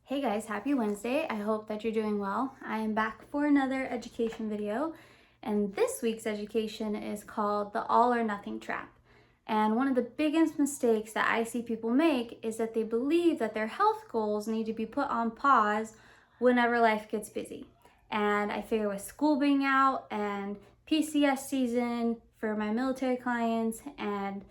Hey guys, happy Wednesday. I hope that you're doing well. I am back for another education video, and this week's education is called the all or nothing trap. And one of the biggest mistakes that I see people make is that they believe that their health goals need to be put on pause whenever life gets busy. And I figure with school being out and PCS season for my military clients and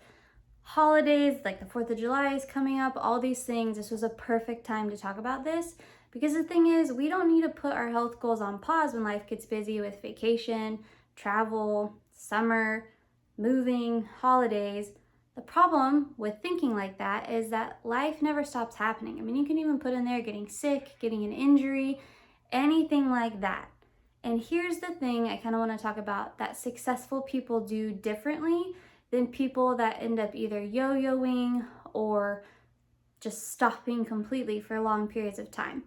holidays like the 4th of July is coming up, all these things, this was a perfect time to talk about this, because the thing is, we don't need to put our health goals on pause when life gets busy with vacation, travel, summer, moving, holidays. The problem with thinking like that is that life never stops happening. I mean, you can even put in there getting sick, getting an injury, anything like that. And here's the thing I kind of want to talk about that successful people do differently than people that end up either yo-yoing or just stopping completely for long periods of time.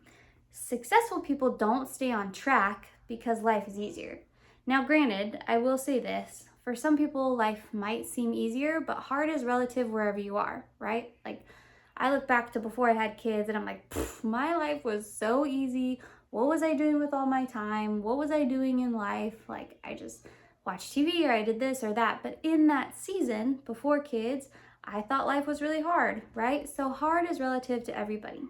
Successful people don't stay on track because life is easier. Now, granted, I will say this, for some people life might seem easier, but hard is relative wherever you are, right? Like, I look back to before I had kids and I'm like, my life was so easy. What was I doing with all my time? What was I doing in life? Like, I just watch TV or I did this or that. But in that season before kids, I thought life was really hard, right? So hard is relative to everybody.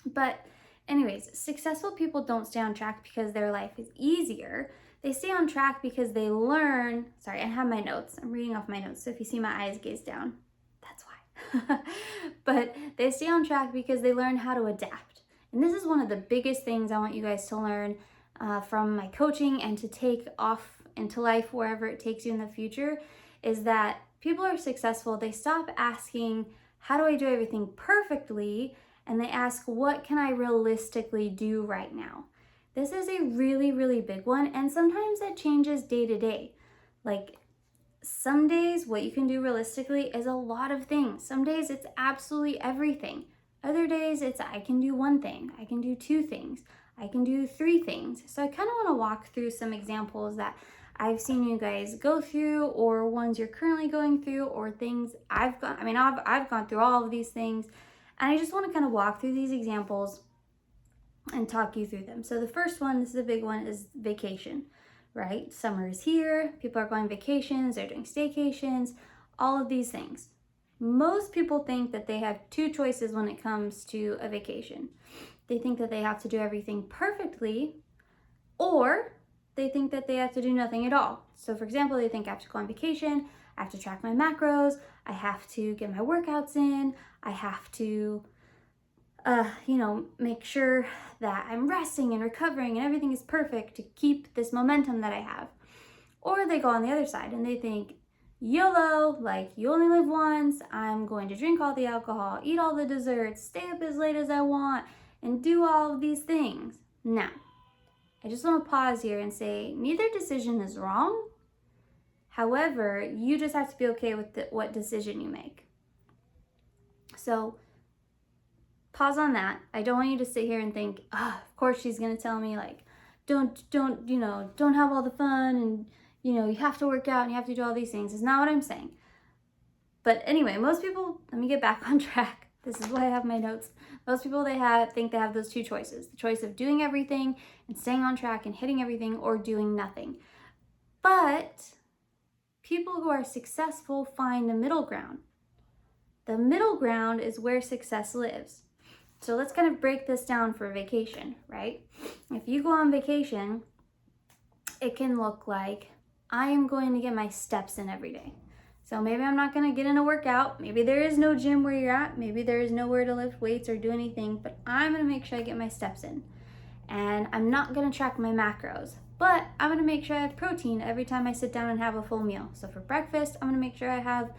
But anyways, successful people don't stay on track because their life is easier. They stay on track because they learn, sorry, I have my notes. I'm reading off my notes. So if you see my eyes gaze down, that's why. But they stay on track because they learn how to adapt. And this is one of the biggest things I want you guys to learn from my coaching and to take off into life wherever it takes you in the future, is that people are successful. They stop asking, how do I do everything perfectly? And they ask, what can I realistically do right now? This is a really, really big one. And sometimes that changes day to day. Like some days, what you can do realistically is a lot of things. Some days it's absolutely everything. Other days it's, I can do one thing. I can do two things. I can do three things. So I kind of want to walk through some examples that I've seen you guys go through, or ones you're currently going through, or things I've gone through all of these things, and I just want to kind of walk through these examples and talk you through them. So the first one, this is a big one, is vacation, right? Summer is here, people are going vacations, they're doing staycations, all of these things. Most people think that they have two choices when it comes to a vacation. They think that they have to do everything perfectly, or they think that they have to do nothing at all. So for example, they think I have to go on vacation, I have to track my macros, I have to get my workouts in, I have to, make sure that I'm resting and recovering and everything is perfect to keep this momentum that I have. Or they go on the other side and they think, YOLO, like you only live once, I'm going to drink all the alcohol, eat all the desserts, stay up as late as I want, and do all of these things. Now, I just want to pause here and say neither decision is wrong. However, you just have to be okay with what decision you make. So pause on that. I don't want you to sit here and think, of course she's going to tell me like, don't have all the fun and, you have to work out and you have to do all these things. It's not what I'm saying. But anyway, most people, let me get back on track. This is why I have my notes. Most people think they have those two choices. The choice of doing everything and staying on track and hitting everything, or doing nothing. But people who are successful find the middle ground. The middle ground is where success lives. So let's kind of break this down for vacation, right? If you go on vacation, it can look like I am going to get my steps in every day. So maybe I'm not going to get in a workout. Maybe there is no gym where you're at. Maybe there is nowhere to lift weights or do anything, but I'm going to make sure I get my steps in. And I'm not going to track my macros, but I'm going to make sure I have protein every time I sit down and have a full meal. So for breakfast, I'm going to make sure I have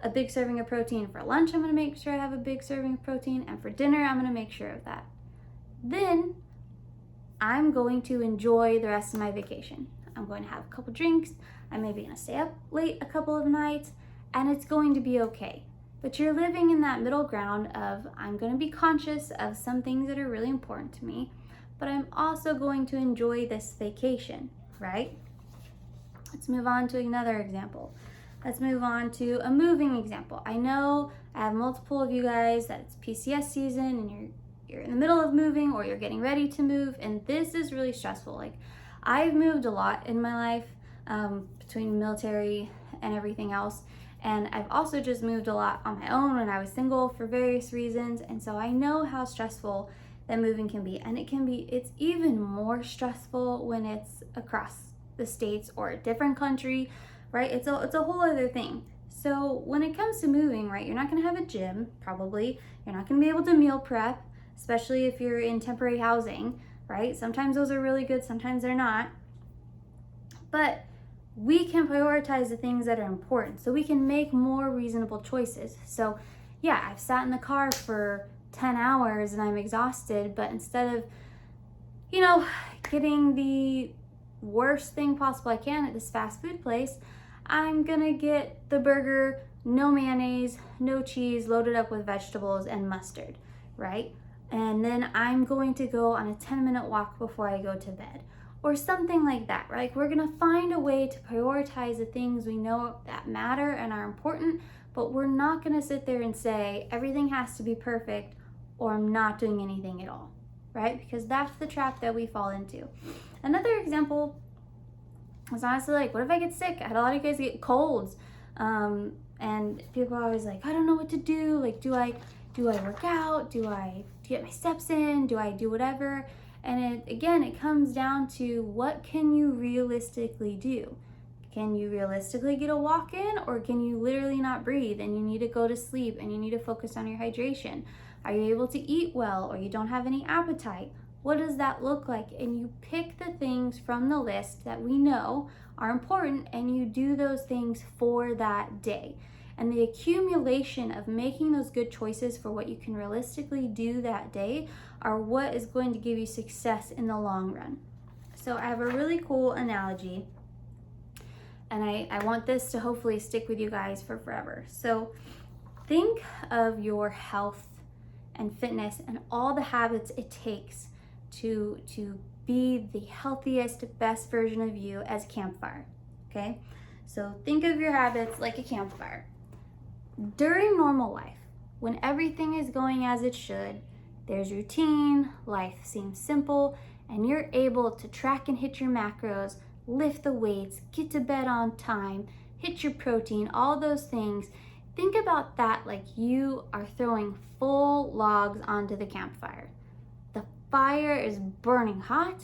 a big serving of protein. For lunch, I'm going to make sure I have a big serving of protein. And for dinner, I'm going to make sure of that. Then I'm going to enjoy the rest of my vacation. I'm going to have a couple drinks. I'm maybe going to stay up late a couple of nights, and it's going to be okay. But you're living in that middle ground of, I'm going to be conscious of some things that are really important to me, but I'm also going to enjoy this vacation, right? Let's move on to another example. Let's move on to a moving example. I know I have multiple of you guys that it's PCS season and you're in the middle of moving or you're getting ready to move, and this is really stressful. Like, I've moved a lot in my life, between military and everything else, and I've also just moved a lot on my own when I was single for various reasons, and so I know how stressful that moving can be. And it's even more stressful when it's across the states or a different country, right? It's a whole other thing. So when it comes to moving, right, you're not gonna have a gym, probably. You're not gonna be able to meal prep, especially if you're in temporary housing, right? Sometimes those are really good, sometimes they're not. But we can prioritize the things that are important, so we can make more reasonable choices. So yeah, I've sat in the car for 10 hours and I'm exhausted, but instead of, getting the worst thing possible I can at this fast food place, I'm gonna get the burger, no mayonnaise, no cheese, loaded up with vegetables and mustard, right? And then I'm going to go on a 10-minute walk before I go to bed, or something like that, right? We're gonna find a way to prioritize the things we know that matter and are important, but we're not gonna sit there and say everything has to be perfect or I'm not doing anything at all, right? Because that's the trap that we fall into. Another example is honestly like, what if I get sick? I had a lot of guys get colds, and people are always like, I don't know what to do. Like, do I work out? Do I get my steps in? Do I do whatever? And it comes down to, what can you realistically do? Can you realistically get a walk in, or can you literally not breathe and you need to go to sleep and you need to focus on your hydration? Are you able to eat well, or you don't have any appetite? What does that look like? And you pick the things from the list that we know are important, and you do those things for that day. And the accumulation of making those good choices for what you can realistically do that day are what is going to give you success in the long run. So I have a really cool analogy, and I want this to hopefully stick with you guys for forever. So think of your health and fitness and all the habits it takes to be the healthiest, best version of you as a campfire, okay? So think of your habits like a campfire. During normal life, when everything is going as it should, there's routine, life seems simple, and you're able to track and hit your macros, lift the weights, get to bed on time, hit your protein, all those things. Think about that like you are throwing full logs onto the campfire. The fire is burning hot,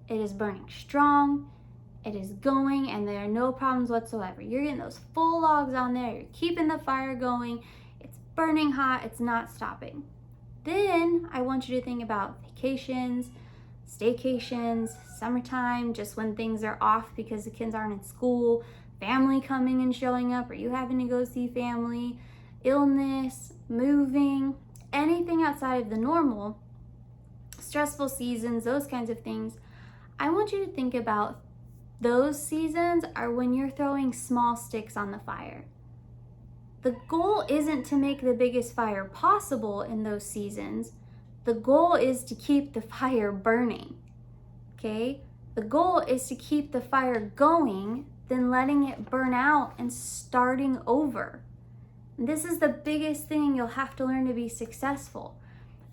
it is burning strong, it is going, and there are no problems whatsoever. You're getting those full logs on there, you're keeping the fire going, it's burning hot, it's not stopping. Then I want you to think about vacations, staycations, summertime, just when things are off because the kids aren't in school, family coming and showing up, or you having to go see family, illness, moving, anything outside of the normal, stressful seasons, those kinds of things. I want you to think about those seasons are when you're throwing small sticks on the fire. The goal isn't to make the biggest fire possible in those seasons. The goal is to keep the fire burning, okay? The goal is to keep the fire going, then letting it burn out and starting over. And this is the biggest thing you'll have to learn to be successful.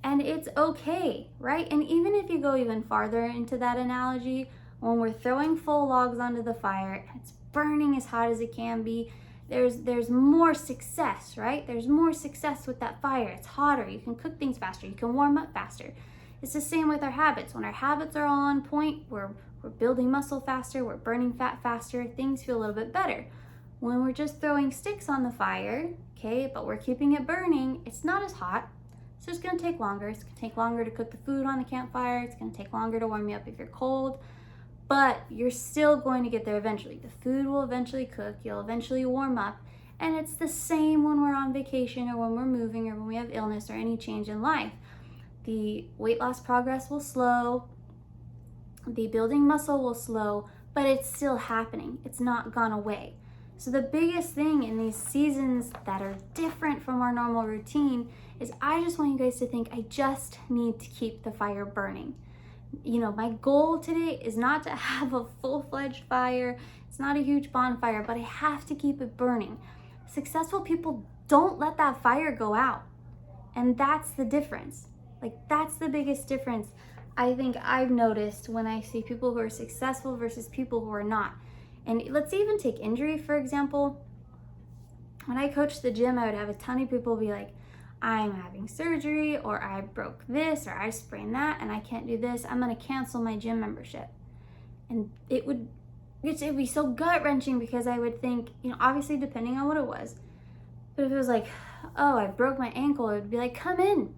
And it's okay, right? And even if you go even farther into that analogy, when we're throwing full logs onto the fire, and it's burning as hot as it can be, there's more success, right? There's more success with that fire. It's hotter, you can cook things faster, you can warm up faster. It's the same with our habits. When our habits are all on point, we're building muscle faster, we're burning fat faster, things feel a little bit better. When we're just throwing sticks on the fire, okay, but we're keeping it burning, it's not as hot. So it's gonna take longer. It's gonna take longer to cook the food on the campfire. It's gonna take longer to warm you up if you're cold, but you're still going to get there eventually. The food will eventually cook, you'll eventually warm up, and it's the same when we're on vacation or when we're moving or when we have illness or any change in life. The weight loss progress will slow, the building muscle will slow, but it's still happening. It's not gone away. So the biggest thing in these seasons that are different from our normal routine is I just want you guys to think, I just need to keep the fire burning. You know, my goal today is not to have a full-fledged fire. It's not a huge bonfire, but I have to keep it burning. Successful people don't let that fire go out. And that's the difference. Like, that's the biggest difference I think I've noticed when I see people who are successful versus people who are not. And let's even take injury, for example. When I coached the gym, I would have a ton of people be like, I'm having surgery, or I broke this, or I sprained that, and I can't do this. I'm gonna cancel my gym membership. And it would be so gut-wrenching, because I would think, obviously depending on what it was, but if it was like, oh, I broke my ankle, it would be like, come in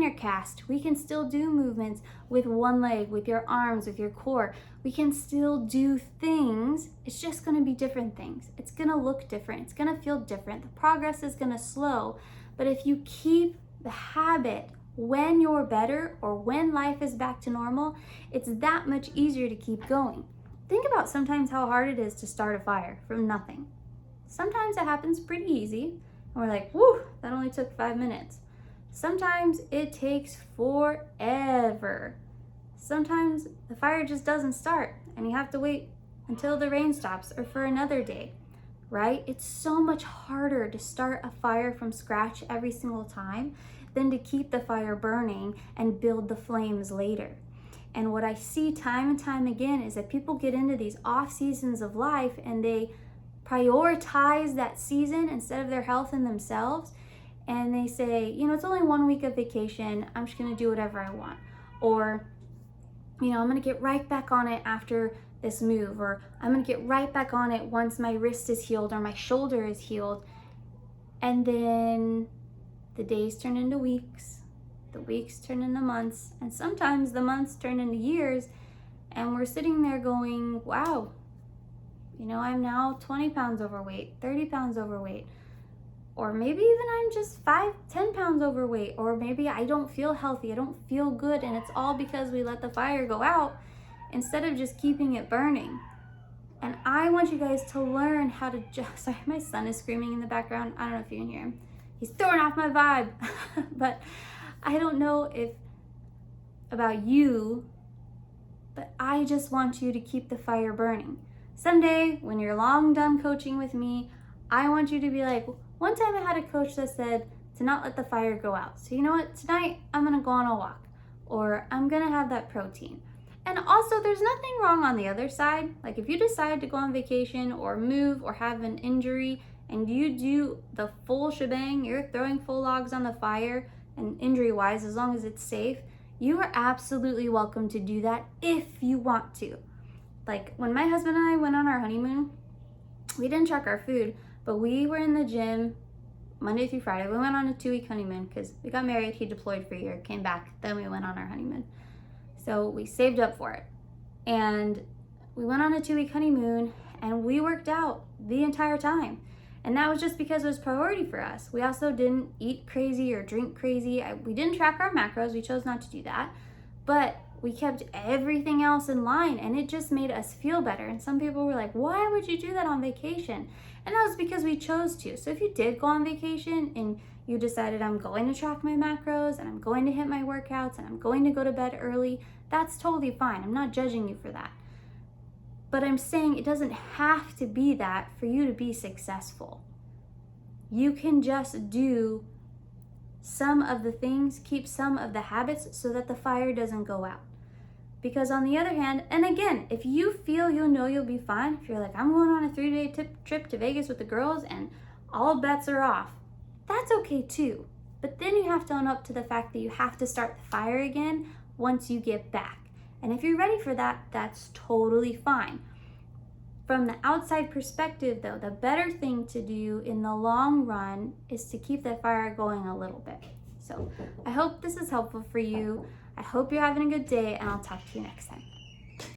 your cast. We can still do movements with one leg, with your arms, with your core. We can still do things. It's just gonna be different things. It's gonna look different. It's gonna feel different. The progress is gonna slow. But if you keep the habit when you're better, or when life is back to normal, it's that much easier to keep going. Think about sometimes how hard it is to start a fire from nothing. Sometimes it happens pretty easy, and we're like, whew, that only took 5 minutes. Sometimes it takes forever. Sometimes the fire just doesn't start, and you have to wait until the rain stops or for another day, right? It's so much harder to start a fire from scratch every single time than to keep the fire burning and build the flames later. And what I see time and time again is that people get into these off seasons of life, and they prioritize that season instead of their health and themselves. And they say, it's only 1 week of vacation. I'm just gonna do whatever I want. Or, I'm gonna get right back on it after this move. Or I'm gonna get right back on it once my wrist is healed or my shoulder is healed. And then the days turn into weeks. The weeks turn into months. And sometimes the months turn into years. And we're sitting there going, wow, I'm now 20 pounds overweight, 30 pounds overweight. Or maybe even I'm just 5-10 pounds overweight. Or maybe I don't feel healthy, I don't feel good, and it's all because we let the fire go out instead of just keeping it burning. And I want you guys to learn how to just, sorry, my son is screaming in the background. I don't know if you can hear him. He's throwing off my vibe. But I don't know about you, but I just want you to keep the fire burning. Someday, when you're long done coaching with me, I want you to be like, one time I had a coach that said to not let the fire go out. So you know what? Tonight I'm gonna go on a walk, or I'm gonna have that protein. And also, there's nothing wrong on the other side. Like, if you decide to go on vacation or move or have an injury and you do the full shebang, you're throwing full logs on the fire, and injury-wise, as long as it's safe, you are absolutely welcome to do that if you want to. Like, when my husband and I went on our honeymoon, we didn't track our food, but we were in the gym Monday through Friday. We went on a 2-week honeymoon because we got married, he deployed for a year, came back, then we went on our honeymoon. So we saved up for it. And we went on a 2-week honeymoon, and we worked out the entire time. And that was just because it was priority for us. We also didn't eat crazy or drink crazy. We didn't track our macros. We chose not to do that. But we kept everything else in line, and it just made us feel better. And some people were like, why would you do that on vacation? And that was because we chose to. So if you did go on vacation and you decided, I'm going to track my macros and I'm going to hit my workouts and I'm going to go to bed early, that's totally fine. I'm not judging you for that. But I'm saying it doesn't have to be that for you to be successful. You can just do some of the things, keep some of the habits so that the fire doesn't go out. Because on the other hand, and again, if you feel you'll be fine, if you're like, I'm going on a 3-day trip to Vegas with the girls and all bets are off, that's okay too. But then you have to own up to the fact that you have to start the fire again once you get back. And if you're ready for that, that's totally fine. From the outside perspective though, the better thing to do in the long run is to keep that fire going a little bit. So I hope this is helpful for you. I hope you're having a good day, and I'll talk to you next time.